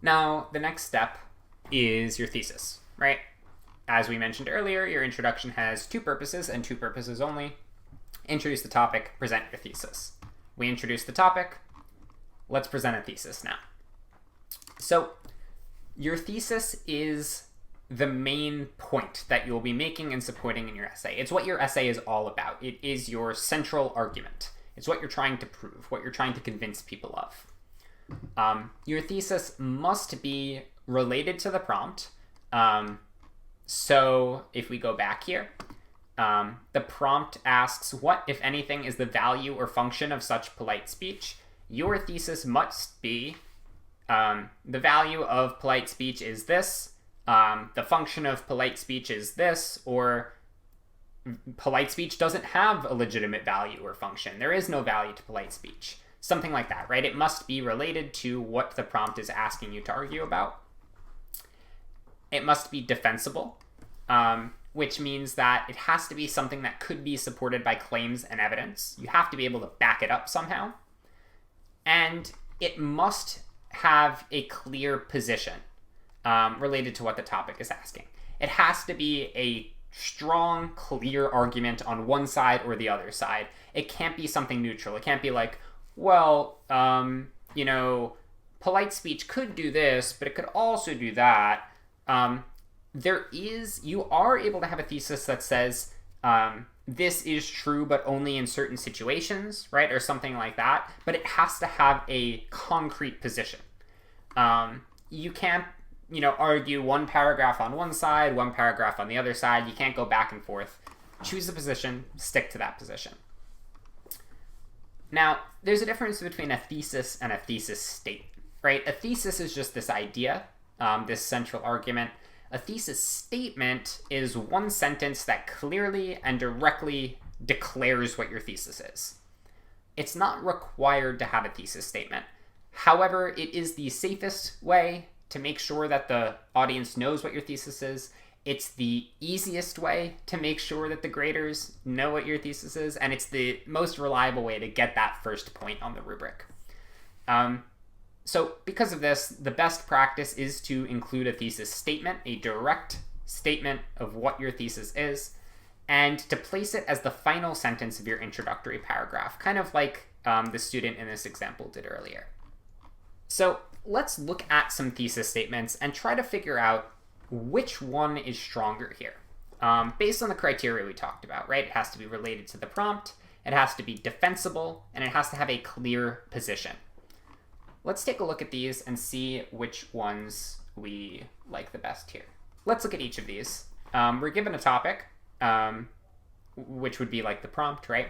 Now, the next step is your thesis, right? As we mentioned earlier, your introduction has two purposes and two purposes only. Introduce the topic, present your thesis. We introduce the topic. Let's present a thesis now. So your thesis is the main point that you'll be making and supporting in your essay. It's what your essay is all about. It is your central argument. It's what you're trying to prove, what you're trying to convince people of. Your thesis must be related to the prompt. So if we go back here, the prompt asks, what, if anything, is the value or function of such polite speech? Your thesis must be, the value of polite speech is this, the function of polite speech is this, or polite speech doesn't have a legitimate value or function. There is no value to polite speech. Something like that, right? It must be related to what the prompt is asking you to argue about. It must be defensible, which means that it has to be something that could be supported by claims and evidence. You have to be able to back it up somehow. And it must have a clear position related to what the topic is asking. It has to be a strong, clear argument on one side or the other side. It can't be something neutral. It can't be like, well, polite speech could do this, but it could also do that. You are able to have a thesis that says, this is true, but only in certain situations, right? Or something like that. But it has to have a concrete position. You can't, argue one paragraph on one side, one paragraph on the other side. You can't go back and forth. Choose a position, stick to that position. Now, there's a difference between a thesis and a thesis statement, right? A thesis is just this idea, this central argument. A thesis statement is one sentence that clearly and directly declares what your thesis is. It's not required to have a thesis statement. However, it is the safest way to make sure that the audience knows what your thesis is. It's the easiest way to make sure that the graders know what your thesis is, and it's the most reliable way to get that first point on the rubric. So because of this, the best practice is to include a thesis statement, a direct statement of what your thesis is, and to place it as the final sentence of your introductory paragraph, kind of like the student in this example did earlier. So let's look at some thesis statements and try to figure out which one is stronger here, based on the criteria we talked about, right? It has to be related to the prompt, it has to be defensible, and it has to have a clear position. Let's take a look at these and see which ones we like the best here. Let's look at each of these. We're given a topic, which would be like the prompt, right?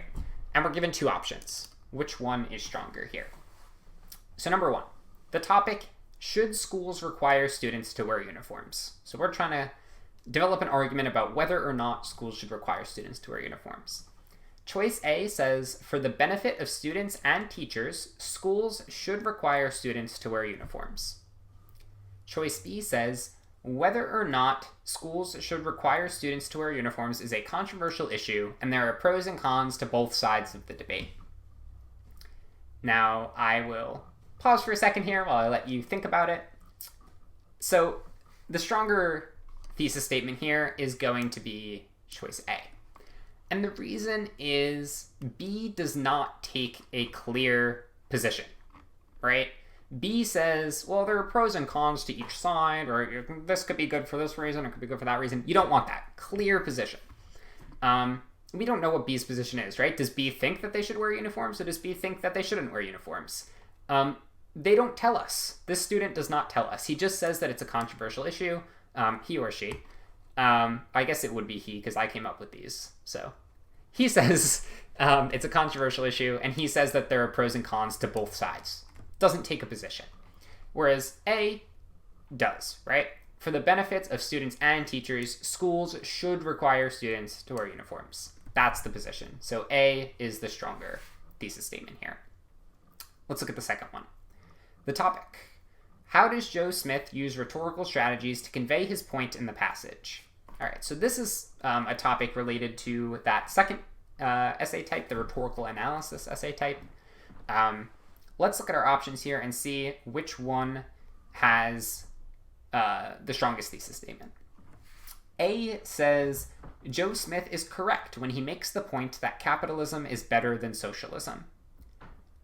And we're given two options. Which one is stronger here? So number one, the topic, should schools require students to wear uniforms? So we're trying to develop an argument about whether or not schools should require students to wear uniforms. Choice A says, for the benefit of students and teachers, schools should require students to wear uniforms. Choice B says, whether or not schools should require students to wear uniforms is a controversial issue, and there are pros and cons to both sides of the debate. Now, I will pause for a second here while I let you think about it. So the stronger thesis statement here is going to be choice A. And the reason is B does not take a clear position, right? B says, well, there are pros and cons to each side, or this could be good for this reason, it could be good for that reason. You don't want that clear position. We don't know what B's position is, right? Does B think that they should wear uniforms, or does B think that they shouldn't wear uniforms? They don't tell us. This student does not tell us. He just says that it's a controversial issue, he or she. I guess it would be he, because I came up with these. So he says it's a controversial issue, and he says that there are pros and cons to both sides. Doesn't take a position. Whereas A does, right? For the benefits of students and teachers, schools should require students to wear uniforms. That's the position. So A is the stronger thesis statement here. Let's look at the second one. The topic. How does Joe Smith use rhetorical strategies to convey his point in the passage? All right, so this is a topic related to that second essay type, the rhetorical analysis essay type. Let's look at our options here and see which one has the strongest thesis statement. A says, Joe Smith is correct when he makes the point that capitalism is better than socialism.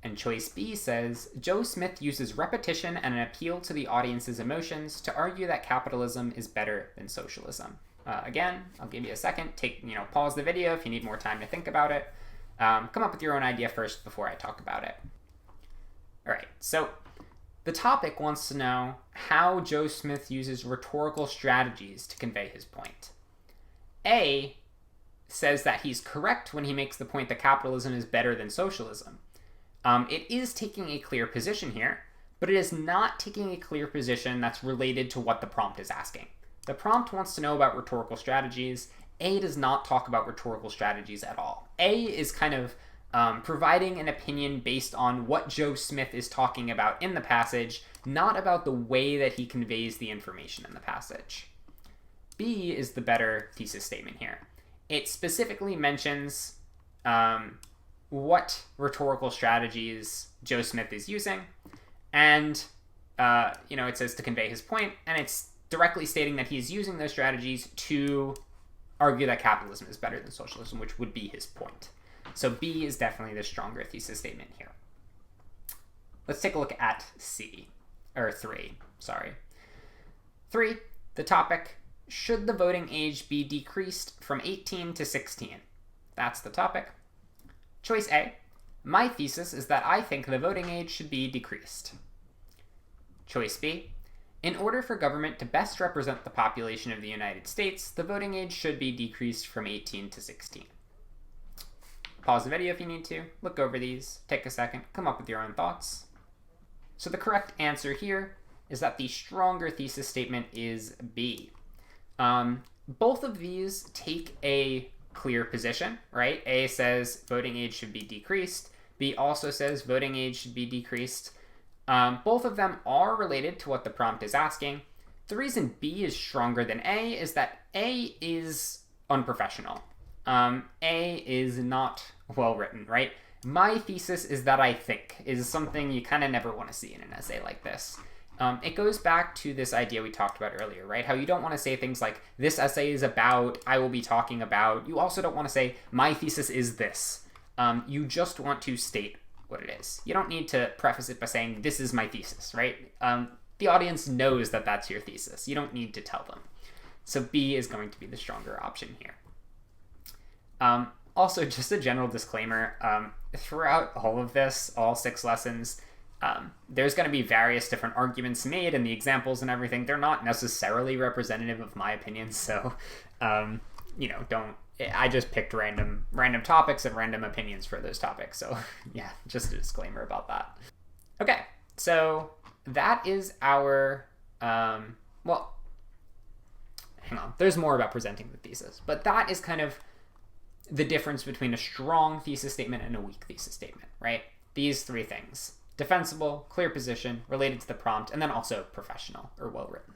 And choice B says, Joe Smith uses repetition and an appeal to the audience's emotions to argue that capitalism is better than socialism. Again, I'll give you a second. Pause the video if you need more time to think about it. Come up with your own idea first before I talk about it. All right, so the topic wants to know how Joe Smith uses rhetorical strategies to convey his point. A says that he's correct when he makes the point that capitalism is better than socialism. It is taking a clear position here, but it is not taking a clear position that's related to what the prompt is asking. The prompt wants to know about rhetorical strategies. A does not talk about rhetorical strategies at all. A is kind of providing an opinion based on what Joe Smith is talking about in the passage, not about the way that he conveys the information in the passage. B is the better thesis statement here. It specifically mentions what rhetorical strategies Joe Smith is using, and it says to convey his point, and it's directly stating that he's using those strategies to argue that capitalism is better than socialism, which would be his point. So B is definitely the stronger thesis statement here. Let's take a look at 3. 3, the topic, should the voting age be decreased from 18 to 16? That's the topic. Choice A, my thesis is that I think the voting age should be decreased. Choice B, in order for government to best represent the population of the United States, the voting age should be decreased from 18 to 16. Pause the video if you need to, look over these, take a second, come up with your own thoughts. So the correct answer here is that the stronger thesis statement is B. Both of these take a clear position, right? A says voting age should be decreased. B also says voting age should be decreased. Both of them are related to what the prompt is asking. The reason B is stronger than A is that A is unprofessional. A is not well written, right? My thesis is that I think is something you kind of never want to see in an essay like this. It goes back to this idea we talked about earlier, right? How you don't want to say things like, this essay is about, I will be talking about. You also don't want to say, my thesis is this. You just want to state what it is. You don't need to preface it by saying, this is my thesis, right? The audience knows that that's your thesis. You don't need to tell them. So B is going to be the stronger option here. Also, just a general disclaimer, throughout all of this, all 6 lessons, there's going to be various different arguments made, and the examples and everything, they're not necessarily representative of my opinions, so, I just picked random topics and random opinions for those topics, so yeah, just a disclaimer about that. Okay, so that is our, hang on, there's more about presenting the thesis, but that is kind of the difference between a strong thesis statement and a weak thesis statement, right? These 3 things. Defensible, clear position, related to the prompt, and then also professional or well-written.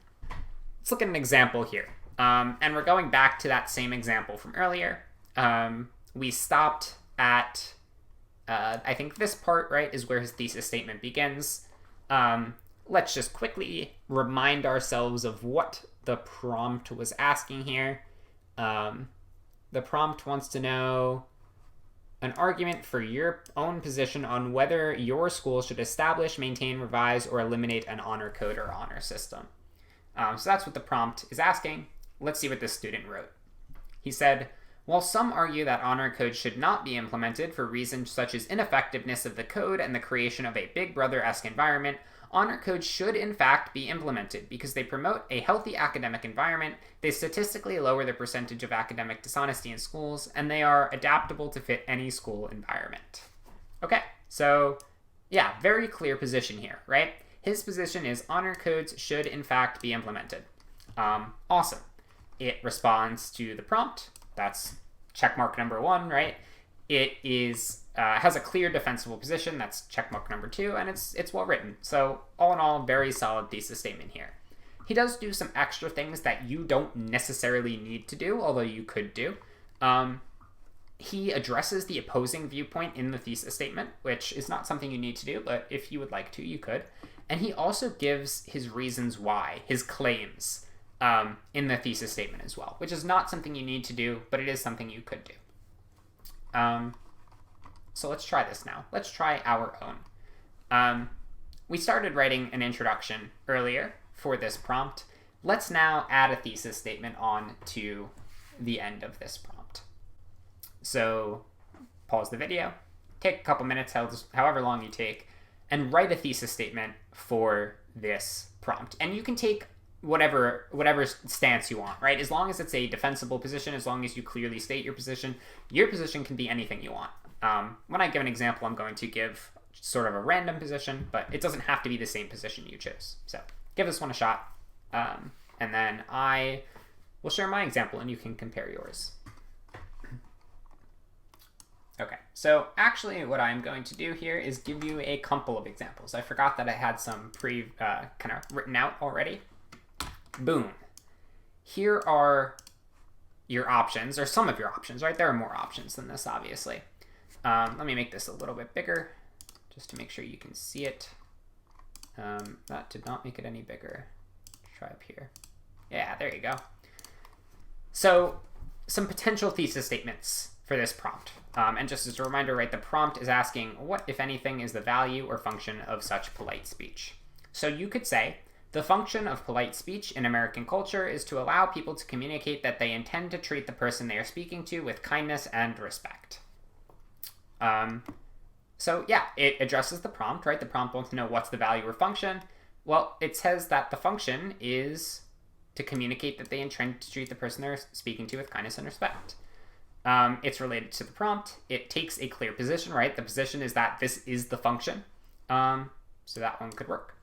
Let's look at an example here. And we're going back to that same example from earlier. We stopped at, I think this part, right, is where his thesis statement begins. Let's just quickly remind ourselves of what the prompt was asking here. The prompt wants to know an argument for your own position on whether your school should establish, maintain, revise, or eliminate an honor code or honor system. So that's what the prompt is asking. Let's see what this student wrote. He said, while some argue that honor codes should not be implemented for reasons such as ineffectiveness of the code and the creation of a Big Brother-esque environment, honor codes should in fact be implemented because they promote a healthy academic environment, they statistically lower the percentage of academic dishonesty in schools, and they are adaptable to fit any school environment. Okay, so yeah, very clear position here, right? His position is honor codes should in fact be implemented. Awesome. It responds to the prompt. That's checkmark number 1, right? It is has a clear defensible position. That's checkmark number 2, and it's well written. So all in all, very solid thesis statement here. He does do some extra things that you don't necessarily need to do, although you could do. He addresses the opposing viewpoint in the thesis statement, which is not something you need to do, but if you would like to, you could. And he also gives his reasons why, his claims, in the thesis statement as well, which is not something you need to do, but it is something you could do. So let's try this now. Let's try our own. We started writing an introduction earlier for this prompt. Let's now add a thesis statement on to the end of this prompt. So pause the video, take a couple minutes, however long you take, and write a thesis statement for this prompt. And you can take whatever stance you want, right? As long as it's a defensible position, as long as you clearly state your position can be anything you want. When I give an example, I'm going to give sort of a random position, but it doesn't have to be the same position you chose. So give this one a shot, and then I will share my example and you can compare yours. Okay, so actually what I'm going to do here is give you a couple of examples. I forgot that I had some kind of written out already. Boom. Here are your options, or some of your options, right? There are more options than this, obviously. Let me make this a little bit bigger, just to make sure you can see it. That did not make it any bigger. Try up here. Yeah, there you go. So, some potential thesis statements for this prompt. And just as a reminder, right, the prompt is asking, what, if anything, is the value or function of such polite speech? So you could say, the function of polite speech in American culture is to allow people to communicate that they intend to treat the person they are speaking to with kindness and respect. So yeah, it addresses the prompt, right? The prompt wants to know what's the value or function. Well, it says that the function is to communicate that they intend to treat the person they're speaking to with kindness and respect. It's related to the prompt. It takes a clear position, right? The position is that this is the function. So that one could work.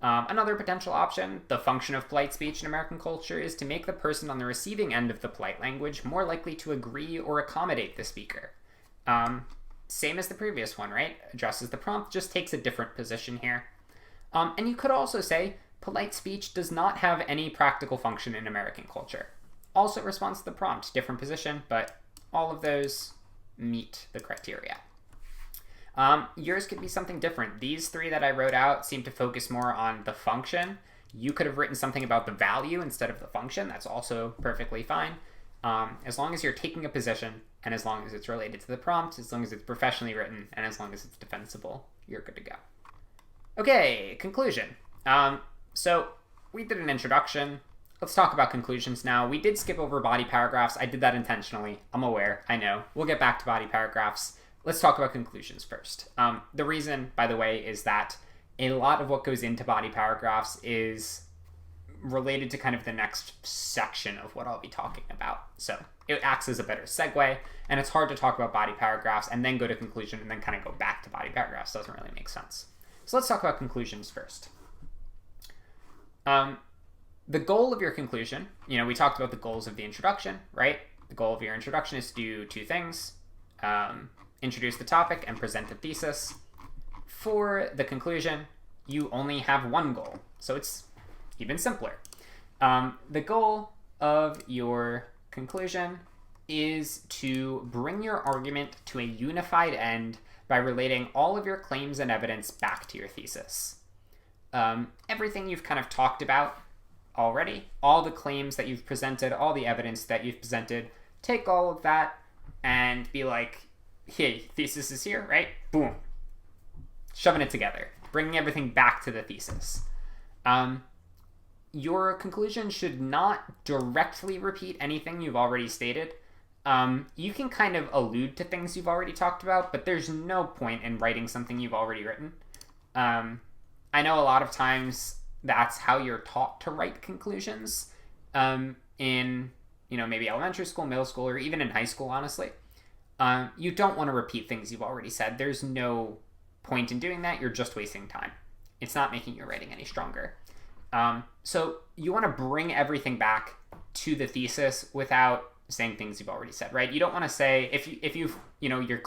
Another potential option, the function of polite speech in American culture is to make the person on the receiving end of the polite language more likely to agree or accommodate the speaker. Same as the previous one, right? Addresses the prompt, just takes a different position here. And you could also say, polite speech does not have any practical function in American culture. Also responds to the prompt, different position, but all of those meet the criteria. Yours could be something different. These three that I wrote out seem to focus more on the function. You could have written something about the value instead of the function. That's also perfectly fine. As long as you're taking a position, and as long as it's related to the prompt, as long as it's professionally written, and as long as it's defensible, you're good to go. Okay, conclusion. So we did an introduction. Let's talk about conclusions now. We did skip over body paragraphs. I did that intentionally. I'm aware. I know. We'll get back to body paragraphs. Let's talk about conclusions first. The reason, by the way, is that a lot of what goes into body paragraphs is related to kind of the next section of what I'll be talking about. So it acts as a better segue, and it's hard to talk about body paragraphs and then go to conclusion and then kind of go back to body paragraphs. Doesn't really make sense. So let's talk about conclusions first. The goal of your conclusion, we talked about the goals of the introduction, right? The goal of your introduction is to do two things. Introduce the topic and present the thesis. For the conclusion, you only have one goal, so it's even simpler. The goal of your conclusion is to bring your argument to a unified end by relating all of your claims and evidence back to your thesis. Everything you've kind of talked about already, all the claims that you've presented, all the evidence that you've presented, take all of that and be like, hey, thesis is here, right? Boom. Shoving it together. Bringing everything back to the thesis. Your conclusion should not directly repeat anything you've already stated. You can kind of allude to things you've already talked about, but there's no point in writing something you've already written. I know a lot of times that's how you're taught to write conclusions in, maybe elementary school, middle school, or even in high school, honestly. You don't want to repeat things you've already said. There's no point in doing that. You're just wasting time. It's not making your writing any stronger. So you want to bring everything back to the thesis without saying things you've already said, right? You don't want to say, if you've,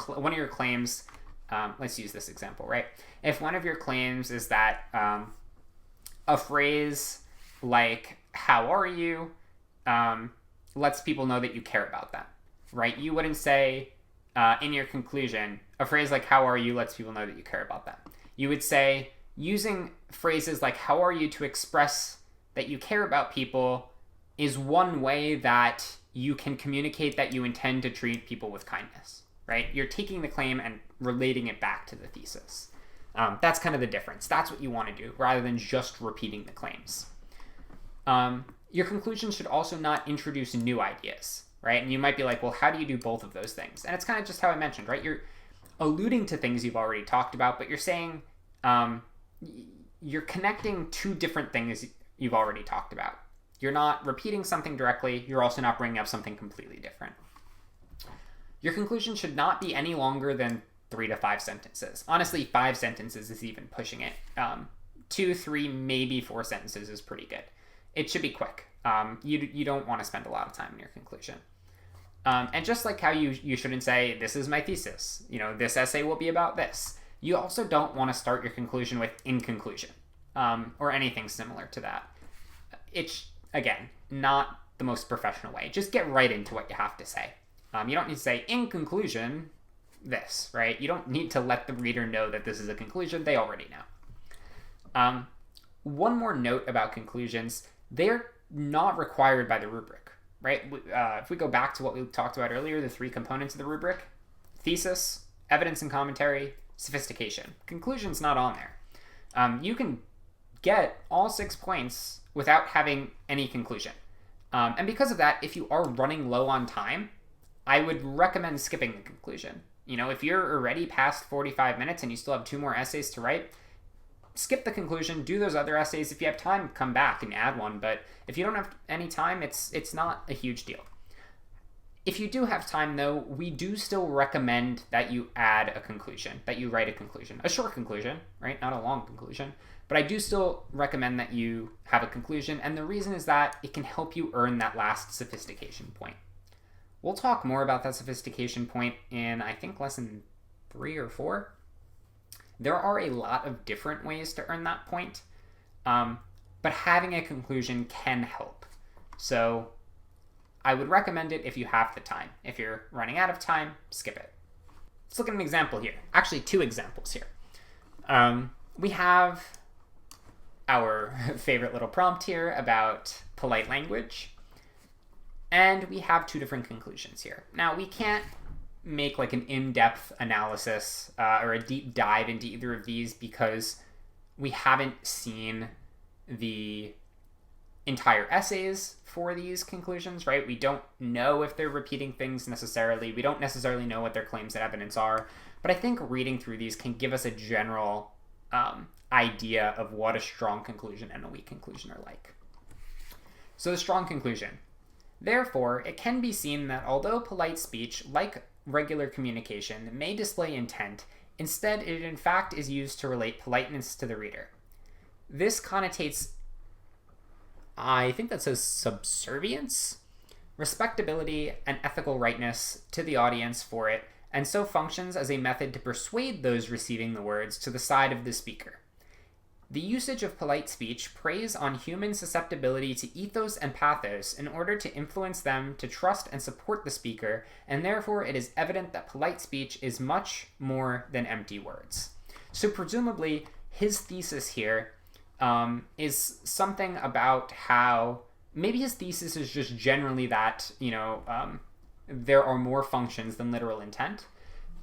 one of your claims, let's use this example, right? If one of your claims is that a phrase like, how are you, lets people know that you care about them, right? You wouldn't say, in your conclusion, a phrase like, how are you, lets people know that you care about them. You would say, using phrases like how are you to express that you care about people is one way that you can communicate that you intend to treat people with kindness, right? You're taking the claim and relating it back to the thesis. That's kind of the difference. That's what you want to do, rather than just repeating the claims. Your conclusion should also not introduce new ideas, right? And you might be like, well, how do you do both of those things? And it's kind of just how I mentioned, right? You're alluding to things you've already talked about, but you're saying, you're connecting two different things you've already talked about. You're not repeating something directly. You're also not bringing up something completely different. Your conclusion should not be any longer than 3 to 5 sentences. Honestly, 5 sentences is even pushing it. 2, 3, maybe 4 sentences is pretty good. It should be quick. You don't want to spend a lot of time in your conclusion. And just like how you shouldn't say, this is my thesis, this essay will be about this, you also don't want to start your conclusion with in conclusion, or anything similar to that. It's, again, not the most professional way. Just get right into what you have to say. You don't need to say, in conclusion, this, right? You don't need to let the reader know that this is a conclusion. They already know. One more note about conclusions. They're not required by the rubric, right? If we go back to what we talked about earlier, the 3 components of the rubric: thesis, evidence and commentary, sophistication. Conclusion's not on there. You can get all 6 points without having any conclusion. And because of that, if you are running low on time, I would recommend skipping the conclusion. If you're already past 45 minutes and you still have 2 more essays to write, skip the conclusion, do those other essays. If you have time, come back and add one. But if you don't have any time, it's not a huge deal. If you do have time, though, we do still recommend that you add a conclusion, that you write a conclusion. A short conclusion, right? Not a long conclusion. But I do still recommend that you have a conclusion. And the reason is that it can help you earn that last sophistication point. We'll talk more about that sophistication point in, I think, lesson 3 or 4. There are a lot of different ways to earn that point, but having a conclusion can help. So I would recommend it if you have the time. If you're running out of time, skip it. Let's look at an example here. Actually, 2 examples here. We have our favorite little prompt here about polite language. And we have 2 different conclusions here. Now, we can't make like an in-depth analysis or a deep dive into either of these because we haven't seen the entire essays for these conclusions, right? We don't know if they're repeating things necessarily. We don't necessarily know what their claims and evidence are. But I think reading through these can give us a general idea of what a strong conclusion and a weak conclusion are like. So the strong conclusion. Therefore, it can be seen that although polite speech, like regular communication, may display intent, instead it in fact is used to relate politeness to the reader. This connotates, I think that says subservience, respectability, and ethical rightness to the audience for it, and so functions as a method to persuade those receiving the words to the side of the speaker. The usage of polite speech preys on human susceptibility to ethos and pathos in order to influence them to trust and support the speaker, and therefore it is evident that polite speech is much more than empty words. So presumably, his thesis here is something about how, maybe his thesis is just generally that, there are more functions than literal intent.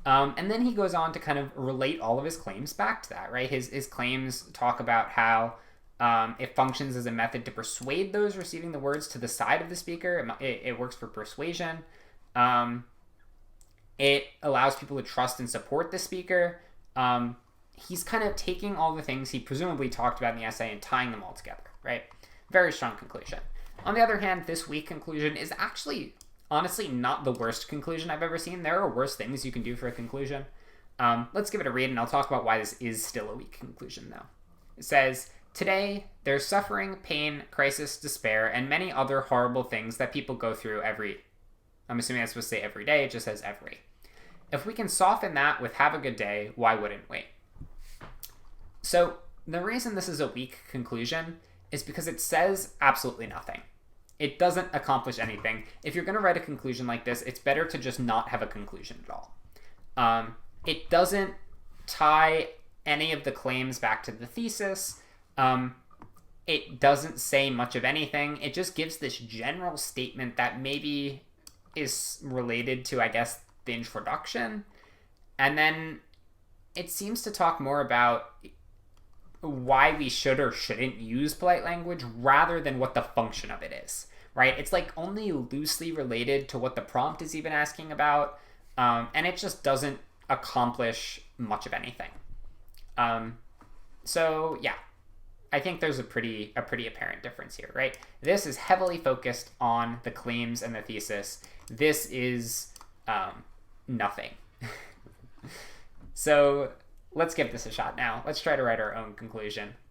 And then he goes on to kind of relate all of his claims back to that, right? His claims talk about how it functions as a method to persuade those receiving the words to the side of the speaker. It works for persuasion. It allows people to trust and support the speaker. He's kind of taking all the things he presumably talked about in the essay and tying them all together, right? Very strong conclusion. On the other hand, this weak conclusion is actually honestly not the worst conclusion I've ever seen. There are worse things you can do for a conclusion. Let's give it a read, and I'll talk about why this is still a weak conclusion, though. It says, today, there's suffering, pain, crisis, despair, and many other horrible things that people go through I'm assuming that's supposed to say every day, it just says every. If we can soften that with have a good day, why wouldn't we? So the reason this is a weak conclusion is because it says absolutely nothing. It doesn't accomplish anything. If you're going to write a conclusion like this, it's better to just not have a conclusion at all. It doesn't tie any of the claims back to the thesis. It doesn't say much of anything. It just gives this general statement that maybe is related to, I guess, the introduction. And then it seems to talk more about why we should or shouldn't use polite language rather than what the function of it is, right? It's like only loosely related to what the prompt is even asking about, and it just doesn't accomplish much of anything. So yeah, I think there's a pretty apparent difference here, right? This is heavily focused on the claims and the thesis. This is nothing. So let's give this a shot now. Let's try to write our own conclusion.